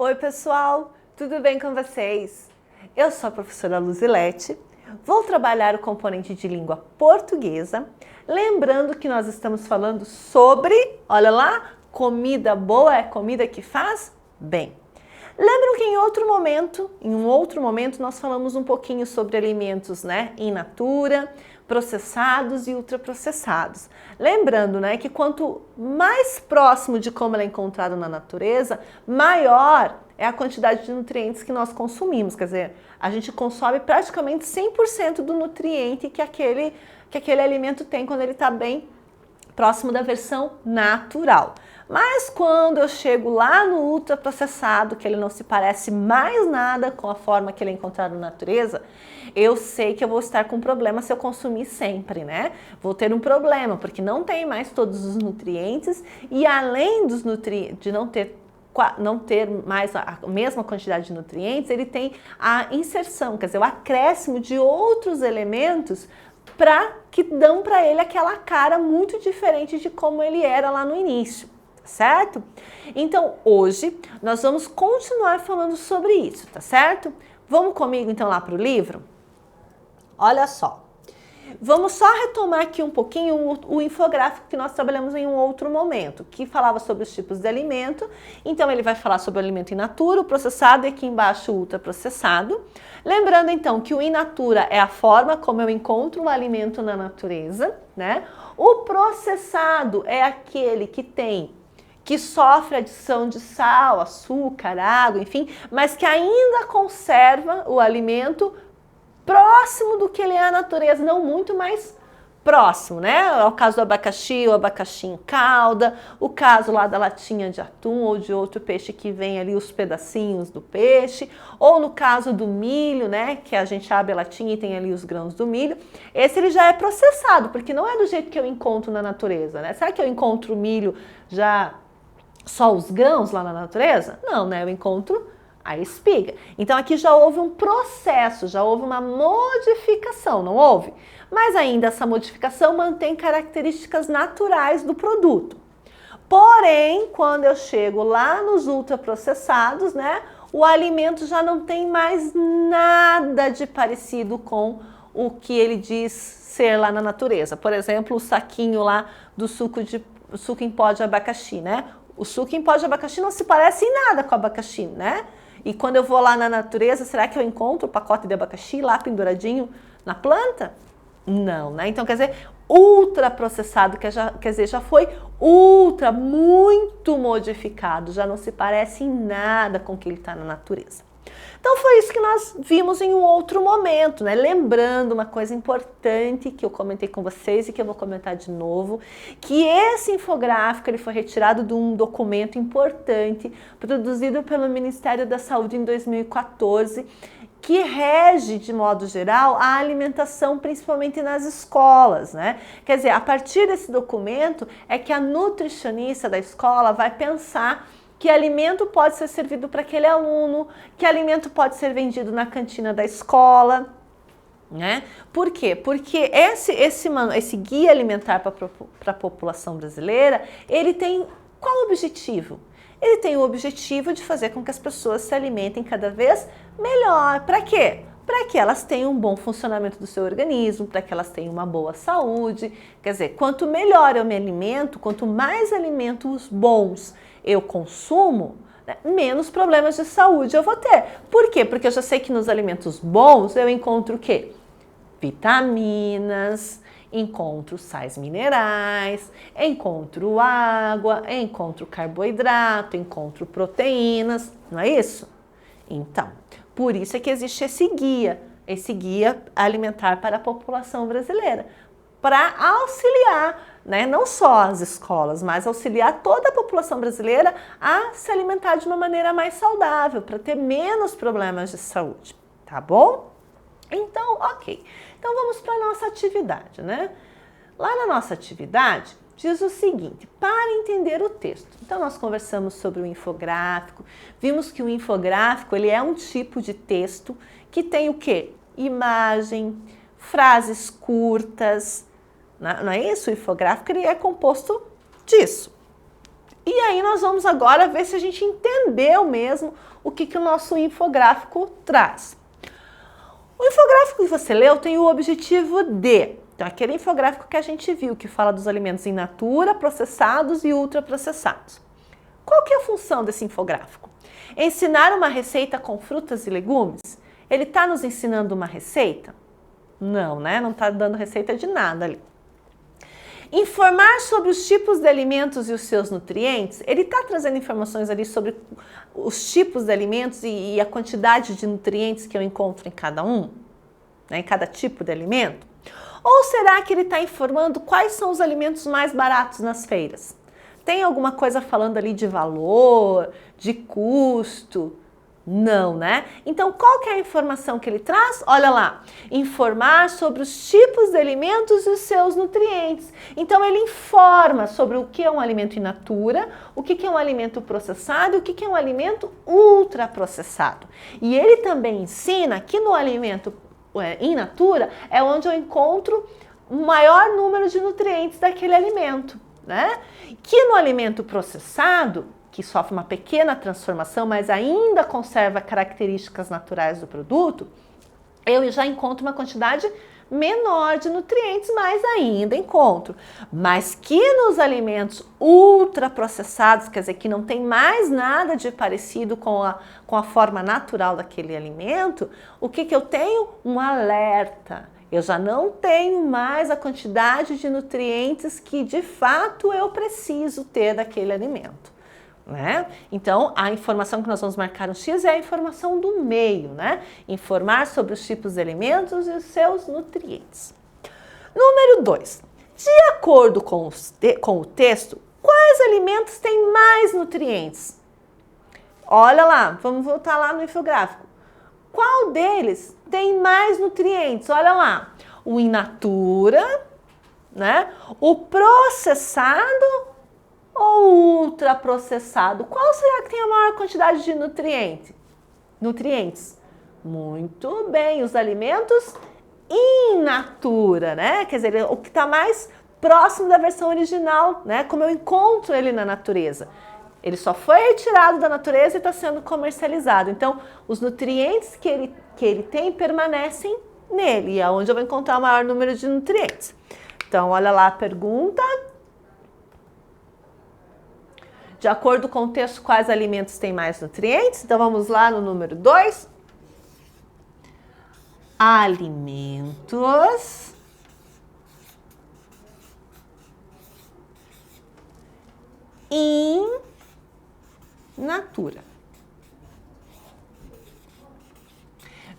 Oi pessoal, tudo bem com vocês? Eu sou a professora Luzilete, vou trabalhar o componente de língua portuguesa, lembrando que nós estamos falando sobre, olha lá, comida boa é comida que faz bem. Lembram que em um outro momento nós falamos um pouquinho sobre alimentos, in natura, processados e ultraprocessados. Lembrando, que quanto mais próximo de como ele é encontrado na natureza, maior é a quantidade de nutrientes que nós consumimos. Quer dizer, a gente consome praticamente 100% do nutriente que aquele alimento tem quando ele está bem próximo da versão natural. Mas quando eu chego lá no ultraprocessado, que ele não se parece mais nada com a forma que ele é encontrado na natureza, eu sei que eu vou estar com problema se eu consumir sempre, Vou ter um problema, porque não tem mais todos os nutrientes e além dos nutrientes, de não ter mais a mesma quantidade de nutrientes, ele tem a inserção, quer dizer, o acréscimo de outros elementos que dão para ele aquela cara muito diferente de como ele era lá no início, certo? Então, hoje nós vamos continuar falando sobre isso, tá certo? Vamos comigo então lá para o livro? Olha só. Vamos só retomar aqui um pouquinho o infográfico que nós trabalhamos em um outro momento, que falava sobre os tipos de alimento. Então, ele vai falar sobre o alimento in natura, o processado e aqui embaixo o ultraprocessado. Lembrando, então, que o in natura é a forma como eu encontro o alimento na natureza, O processado é aquele que sofre adição de sal, açúcar, água, enfim, mas que ainda conserva o alimento próximo do que ele é a natureza, não muito mais próximo, É o caso do abacaxi, o abacaxi em calda, o caso lá da latinha de atum ou de outro peixe que vem ali os pedacinhos do peixe, ou no caso do milho, que a gente abre a latinha e tem ali os grãos do milho. Esse ele já é processado, porque não é do jeito que eu encontro na natureza, Será que eu encontro o milho já só os grãos lá na natureza? Não, eu encontro a espiga. Então aqui já houve um processo, já houve uma modificação, não houve? Mas ainda essa modificação mantém características naturais do produto. Porém, quando eu chego lá nos ultraprocessados, o alimento já não tem mais nada de parecido com o que ele diz ser lá na natureza. Por exemplo, o saquinho lá do suco em pó de abacaxi, O suco em pó de abacaxi não se parece em nada com abacaxi, E quando eu vou lá na natureza, será que eu encontro o pacote de abacaxi lá penduradinho na planta? Não, Então, quer dizer, ultraprocessado, quer dizer, já foi muito modificado, já não se parece em nada com o que ele está na natureza. Então, foi isso que nós vimos em um outro momento, Lembrando uma coisa importante que eu comentei com vocês e que eu vou comentar de novo, que esse infográfico ele foi retirado de um documento importante produzido pelo Ministério da Saúde em 2014, que rege, de modo geral, a alimentação, principalmente nas escolas, Quer dizer, a partir desse documento é que a nutricionista da escola vai pensar que alimento pode ser servido para aquele aluno, que alimento pode ser vendido na cantina da escola, Por quê? Porque esse guia alimentar para a população brasileira, ele tem qual objetivo? Ele tem o objetivo de fazer com que as pessoas se alimentem cada vez melhor. Para quê? Para que elas tenham um bom funcionamento do seu organismo, para que elas tenham uma boa saúde. Quer dizer, quanto melhor eu me alimento, quanto mais alimentos bons eu consumo, menos problemas de saúde eu vou ter. Por quê? Porque eu já sei que nos alimentos bons eu encontro o quê? Vitaminas, encontro sais minerais, encontro água, encontro carboidrato, encontro proteínas, não é isso? Então, por isso é que existe esse guia alimentar para a população brasileira, para auxiliar, não só as escolas, mas auxiliar toda a população brasileira a se alimentar de uma maneira mais saudável, para ter menos problemas de saúde, tá bom? Então, ok. Então, vamos para a nossa atividade, Lá na nossa atividade, diz o seguinte, para entender o texto. Então, nós conversamos sobre o infográfico, vimos que o infográfico, ele é um tipo de texto que tem o quê? Imagem, frases curtas, não é isso? O infográfico, ele é composto disso. E aí nós vamos agora ver se a gente entendeu mesmo o que o nosso infográfico traz. O infográfico que você leu tem o objetivo de, então aquele infográfico que a gente viu, que fala dos alimentos in natura, processados e ultraprocessados. Qual que é a função desse infográfico? Ensinar uma receita com frutas e legumes? Ele está nos ensinando uma receita? Não, né? Não está dando receita de nada ali. Informar sobre os tipos de alimentos e os seus nutrientes? Ele está trazendo informações ali sobre os tipos de alimentos e a quantidade de nutrientes que eu encontro em cada um? Né? Em cada tipo de alimento? Ou será que ele está informando quais são os alimentos mais baratos nas feiras? Tem alguma coisa falando ali de valor, de custo? Não, né? Então, qual que é a informação que ele traz? Olha lá, informar sobre os tipos de alimentos e os seus nutrientes. Então, ele informa sobre o que é um alimento in natura, o que é um alimento processado e o que é um alimento ultraprocessado. E ele também ensina que no alimento in natura é onde eu encontro o maior número de nutrientes daquele alimento, né? Que no alimento processado, que sofre uma pequena transformação, mas ainda conserva características naturais do produto, eu já encontro uma quantidade menor de nutrientes, mas ainda encontro. Mas que nos alimentos ultraprocessados, quer dizer, que não tem mais nada de parecido com a forma natural daquele alimento, o que eu tenho? Um alerta. Eu já não tenho mais a quantidade de nutrientes que de fato eu preciso ter daquele alimento. Né? Então, a informação que nós vamos marcar no X é a informação do meio, né? Informar sobre os tipos de alimentos e os seus nutrientes. Número 2. De acordo com o texto, quais alimentos têm mais nutrientes? Olha lá, vamos voltar lá no infográfico. Qual deles tem mais nutrientes? Olha lá, o in natura, né? O processado ou ultraprocessado? Qual será que tem a maior quantidade de nutrientes? Muito bem, os alimentos in natura, né? Quer dizer, o que está mais próximo da versão original, né? Como eu encontro ele na natureza. Ele só foi retirado da natureza e está sendo comercializado. Então, os nutrientes que ele tem permanecem nele, e é onde eu vou encontrar o maior número de nutrientes. Então, olha lá a pergunta. De acordo com o texto, quais alimentos têm mais nutrientes? Então, vamos lá no número 2. Alimentos in natura.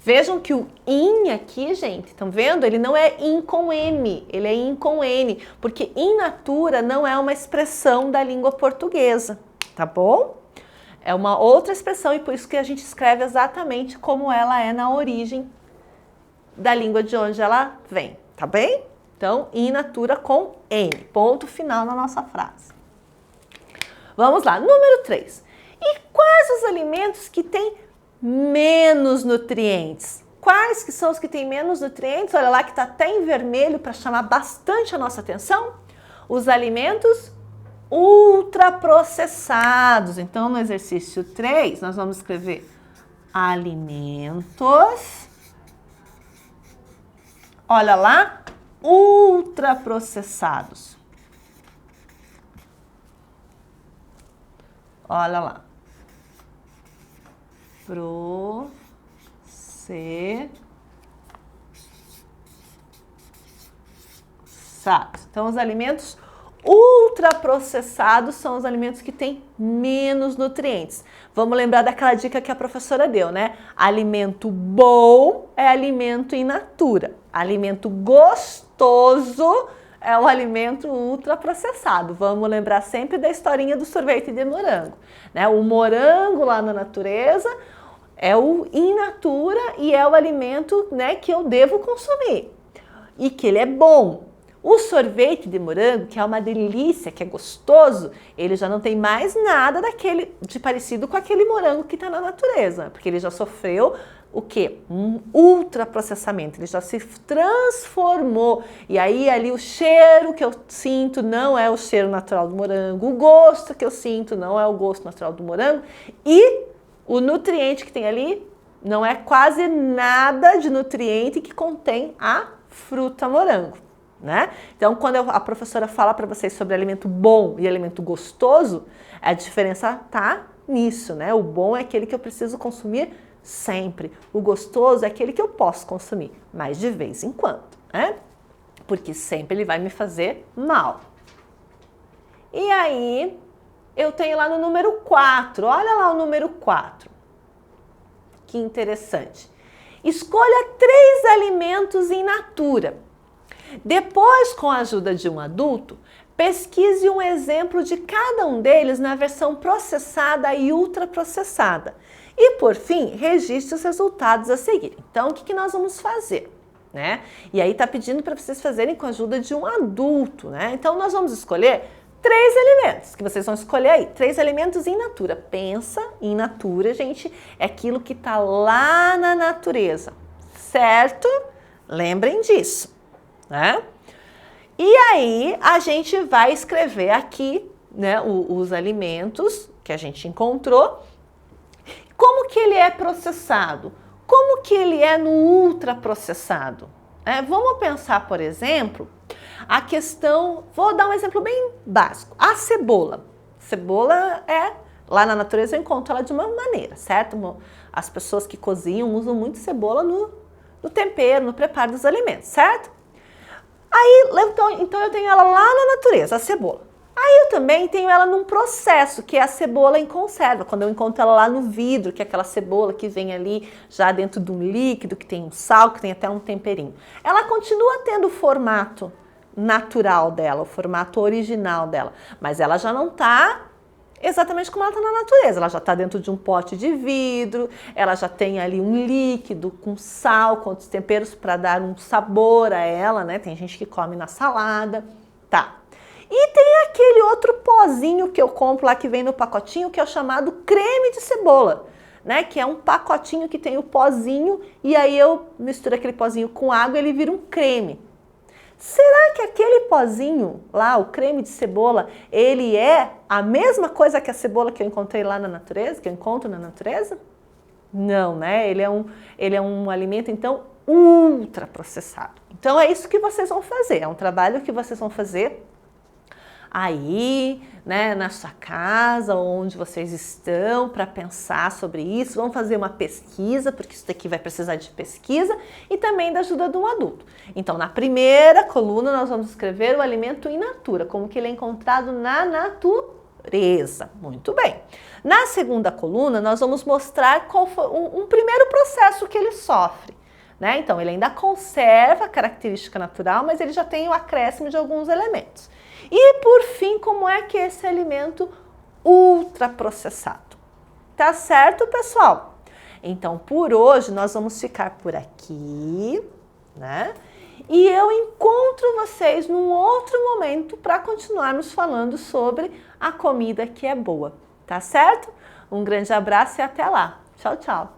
Vejam que o in aqui, gente, estão vendo? Ele não é in com M, ele é in com N, porque in natura não é uma expressão da língua portuguesa, tá bom? É uma outra expressão e por isso que a gente escreve exatamente como ela é na origem da língua de onde ela vem, tá bem? Então, in natura com N, ponto final na nossa frase. Vamos lá, número 3. E quais os alimentos que têm menos nutrientes? Quais que são os que têm menos nutrientes? Olha lá que está até em vermelho para chamar bastante a nossa atenção. Os alimentos ultraprocessados. Então, no exercício 3, nós vamos escrever alimentos, olha lá, ultraprocessados. Olha lá. Processados. Então, os alimentos ultraprocessados são os alimentos que têm menos nutrientes. Vamos lembrar daquela dica que a professora deu, né? Alimento bom é alimento in natura. Alimento gostoso é o alimento ultraprocessado. Vamos lembrar sempre da historinha do sorvete de morango, né? O morango lá na natureza é o in natura e é o alimento, né, que eu devo consumir e que ele é bom. O sorvete de morango, que é uma delícia, que é gostoso, ele já não tem mais nada daquele de parecido com aquele morango que está na natureza, porque ele já sofreu o quê? Um ultraprocessamento, ele já se transformou. E aí ali o cheiro que eu sinto não é o cheiro natural do morango, o gosto que eu sinto não é o gosto natural do morango e o nutriente que tem ali não é quase nada de nutriente que contém a fruta morango, né? Então, quando a professora fala para vocês sobre alimento bom e alimento gostoso, a diferença tá nisso, né? O bom é aquele que eu preciso consumir sempre. O gostoso é aquele que eu posso consumir, mas de vez em quando, né? Porque sempre ele vai me fazer mal. E aí, eu tenho lá no número 4, olha lá o número 4. Que interessante. Escolha 3 alimentos in natura. Depois, com a ajuda de um adulto, pesquise um exemplo de cada um deles na versão processada e ultraprocessada. E, por fim, registre os resultados a seguir. Então, o que nós vamos fazer? Né? E aí está pedindo para vocês fazerem com a ajuda de um adulto. Né? Então, nós vamos escolher 3 alimentos, que vocês vão escolher aí. 3 alimentos in natura. Pensa in natura, gente, é aquilo que está lá na natureza. Certo? Lembrem disso. Né? E aí, a gente vai escrever aqui, né, os alimentos que a gente encontrou. Como que ele é processado? Como que ele é no ultraprocessado? Vamos pensar, por exemplo, a questão... Vou dar um exemplo bem básico. A cebola. Cebola lá na natureza eu encontro ela de uma maneira, certo? As pessoas que cozinham usam muito cebola no tempero, no preparo dos alimentos, certo? Aí, então eu tenho ela lá na natureza, a cebola. Aí eu também tenho ela num processo, que é a cebola em conserva, quando eu encontro ela lá no vidro, que é aquela cebola que vem ali já dentro de um líquido, que tem um sal, que tem até um temperinho. Ela continua tendo o formato natural dela, o formato original dela, mas ela já não está exatamente como ela está na natureza. Ela já está dentro de um pote de vidro, ela já tem ali um líquido com sal, com outros temperos para dar um sabor a ela, né? Tem gente que come na salada, tá. E tem aquele outro pozinho que eu compro lá que vem no pacotinho, que é o chamado creme de cebola, né? Que é um pacotinho que tem o pozinho e aí eu misturo aquele pozinho com água e ele vira um creme. Será que aquele pozinho lá, o creme de cebola, ele é a mesma coisa que a cebola que eu encontrei lá na natureza, que eu encontro na natureza? Não, né? Ele é um alimento, então, ultraprocessado. Então, é isso que vocês vão fazer. É um trabalho que vocês vão fazer aí, né, na sua casa, onde vocês estão, para pensar sobre isso. Vamos fazer uma pesquisa, porque isso daqui vai precisar de pesquisa e também da ajuda de um adulto. Então, na primeira coluna, nós vamos escrever o alimento in natura, como que ele é encontrado na natureza. Muito bem. Na segunda coluna, nós vamos mostrar qual foi um primeiro processo que ele sofre. Né? Então, ele ainda conserva a característica natural, mas ele já tem o acréscimo de alguns elementos. E, por fim, como é que é esse alimento ultraprocessado? Tá certo, pessoal? Então, por hoje, nós vamos ficar por aqui, né? E eu encontro vocês num outro momento para continuarmos falando sobre a comida que é boa, tá certo? Um grande abraço e até lá. Tchau, tchau!